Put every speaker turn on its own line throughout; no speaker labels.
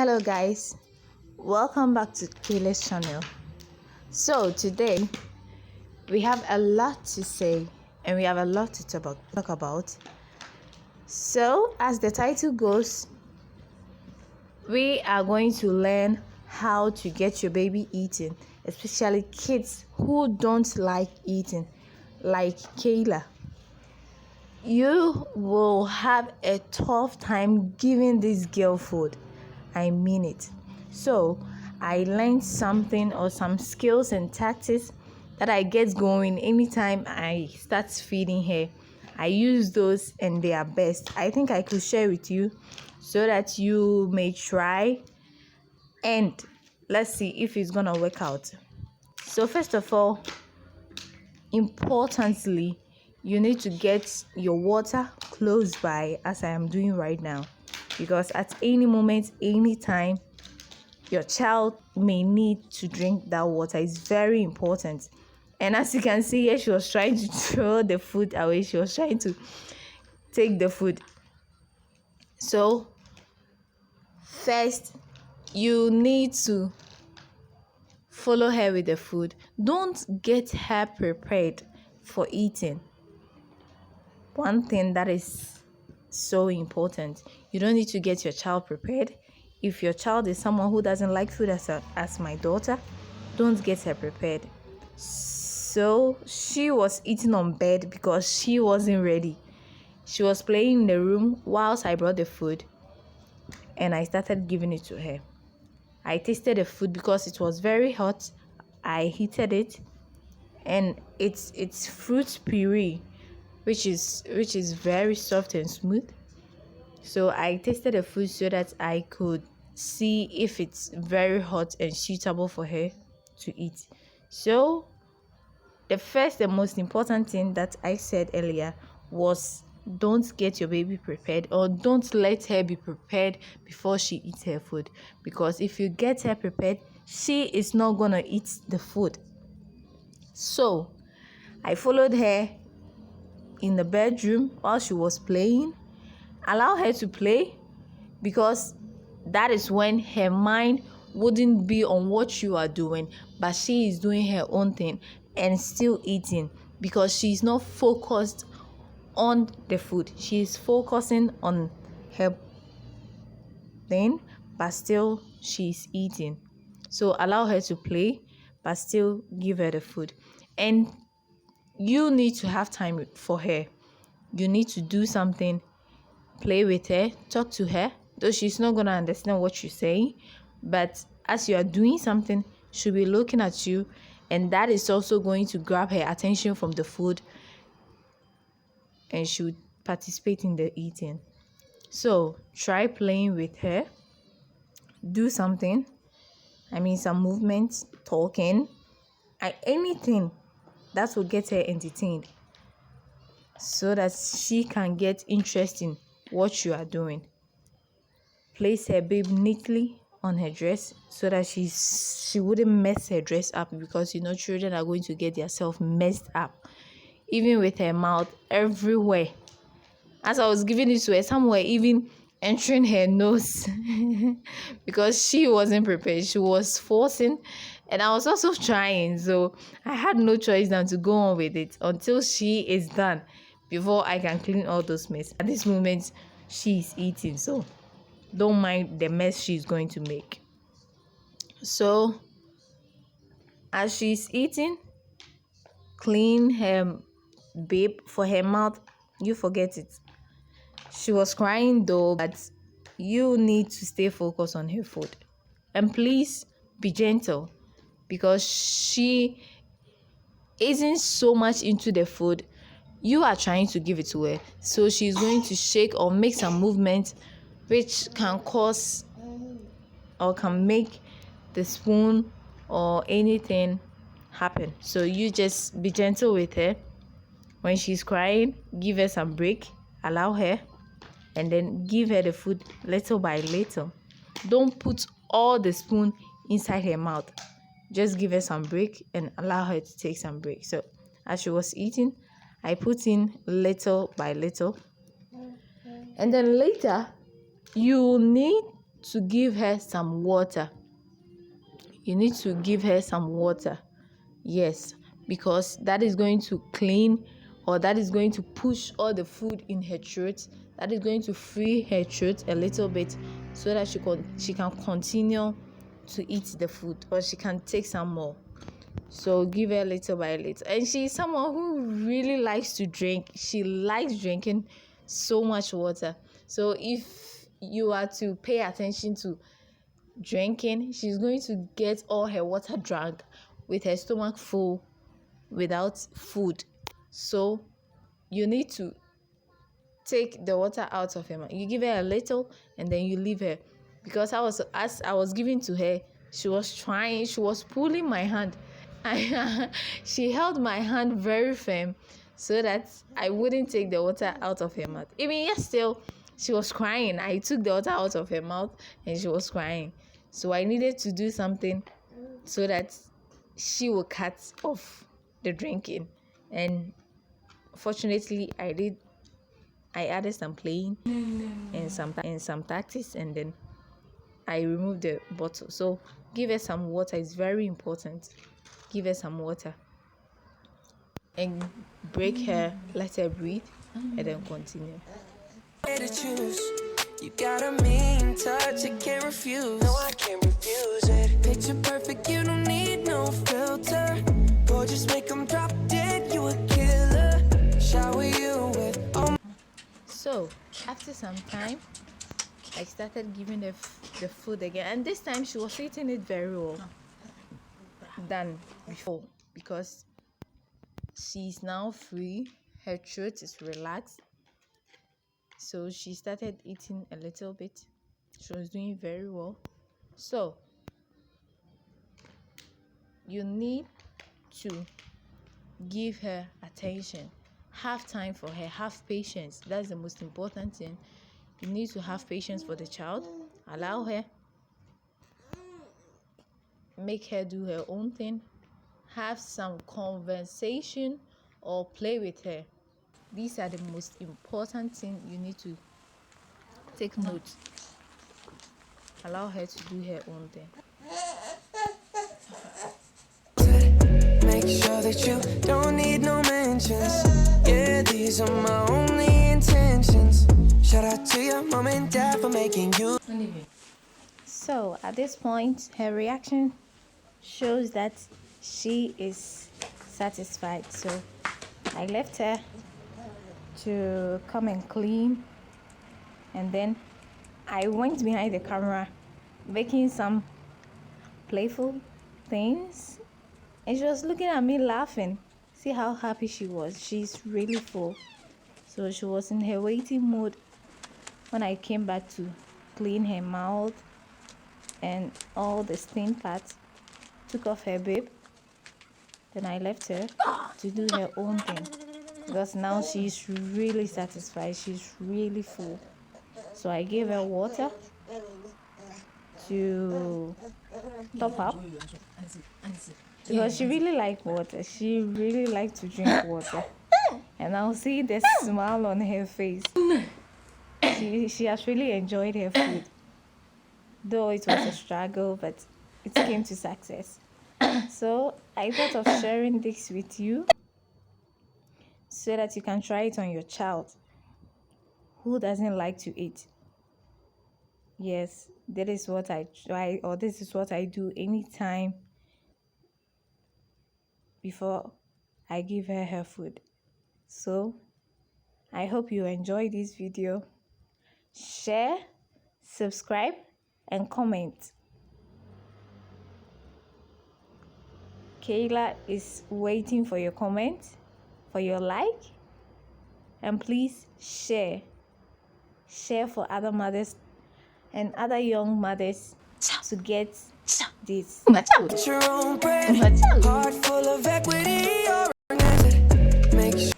Hello guys, welcome back to Kayla's channel. So today we have a lot to say and we have a lot to talk about. So as the title goes, we are going to learn how to get your baby eating, especially kids who don't like eating, like Kayla. You will have a tough time giving this girl food. I mean it. So I learned something or some skills and tactics that I get going anytime I start feeding her. I use those and they are best. I think I could share with you so that you may try and let's see if it's gonna work out. So first of all, importantly, you need to get your water close by, as I am doing right now, because at any moment, any time, your child may need to drink that water. It's very important. And as you can see here, she was trying to throw the food away. She was trying to take the food. So first, you need to follow her with the food. Don't get her prepared for eating. One thing that is so important, you don't need to get your child prepared. If your child is someone who doesn't like food as my daughter, don't get her prepared. So she was eating on bed because she wasn't ready. She was playing in the room whilst I brought the food and I started giving it to her. I tasted the food because it was very hot. I heated it and it's fruit puree, which is very soft and smooth. So I tasted the food so that I could see if it's very hot and suitable for her to eat. So the first and most important thing that I said earlier was don't get your baby prepared, or don't let her be prepared before she eats her food, because if you get her prepared, she is not gonna eat the food. So I followed her in the bedroom while she was playing. Allow her to play, because that is when her mind wouldn't be on what you are doing, but she is doing her own thing and still eating, because she's not focused on the food. She's focusing on her thing, but still she's eating. So allow her to play, but still give her the food. And you need to have time for her. You need to do something. Play with her, talk to her, though she's not gonna understand what you're saying, but as you are doing something, she'll be looking at you, and that is also going to grab her attention from the food, and she would participate in the eating. So try playing with her, do something, some movements, talking, anything that will get her entertained, so that she can get interest in what you are doing. Place her babe neatly on her dress so that she wouldn't mess her dress up, because children are going to get themselves messed up, even with her mouth everywhere. As I was giving it to her, somewhere even entering her nose because she wasn't prepared. She was forcing, and I was also trying, so I had no choice than to go on with it until she is done before I can clean all those mess. At this moment, she's eating, so don't mind the mess she's going to make. So as she's eating, clean her babe for her mouth. You forget it. She was crying though, but you need to stay focused on her food. And please be gentle, because she isn't so much into the food. You are trying to give it to her, so she's going to shake or make some movement which can cause or can make the spoon or anything happen. So you just be gentle with her. When she's crying, give her some break, allow her, and then give her the food little by little. Don't put all the spoon inside her mouth. Just give her some break and allow her to take some break. So as she was eating, I put in little by little. And then later, you need to give her some water. You need to give her some water. Yes, because that is going to clean, or that is going to push all the food in her throat. That is going to free her throat a little bit, so that she can continue to eat the food, or she can take some more. So give her little by little. And she's someone who really likes to drink. She likes drinking so much water. So if you are to pay attention to drinking, she's going to get all her water drunk with her stomach full without food. So you need to take the water out of her mouth. You give her a little and then you leave her, because as I was giving to her, she was pulling my hand. She held my hand very firm so that I wouldn't take the water out of her mouth. Even yes, still she was crying. I took the water out of her mouth and she was crying. So I needed to do something so that she will cut off the drinking. And fortunately I did. I added some plain and some tactics, and then I removed the bottle. So give her some water. It's very important. Give her some water and break her, let her breathe, and then continue. You got a mean touch, I can't refuse. No, I can't refuse it. Picture perfect, you don't need no filter. Gorgeous, make them drop dead, you a killer. Shower you with So after some time, I started giving the food again, and this time she was eating it very well than before, because she's now free, her throat is relaxed. So she started eating a little bit. She was doing very well. So you need to give her attention, have time for her, have patience. That's the most important thing. You need to have patience for the child. Allow her, make her do her own thing, have some conversation or play with her. These are the most important things you need to take note. Allow her to do her own thing. Make sure that you don't need no mentions. Yeah, these are my only intentions. Shout out to your mom and dad for making you. So at this point, her reaction shows that she is satisfied. So I left her to come and clean, and then I went behind the camera making some playful things, and she was looking at me laughing. See how happy she was. She's really full. So she was in her waiting mode when I came back to clean her mouth and all the stain parts, took off her bib. Then I left her to do her own thing, because now she's really satisfied. She's really full. So I gave her water to top up, because she really liked water. She really liked to drink water. And I'll see the smile on her face. She has really enjoyed her food. Though it was a struggle, but it came to success. So I thought of sharing this with you so that you can try it on your child. Who doesn't like to eat? Yes, that is what I try, or this is what I do anytime before I give her her food. So I hope you enjoy this video. Share, subscribe, and comment. Kayla is waiting for your comment, for your like, and please share for other mothers and other young mothers to get this food. Your own bread, heart full of equity, make sure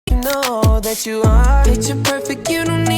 you know that you are picture perfect. You don't need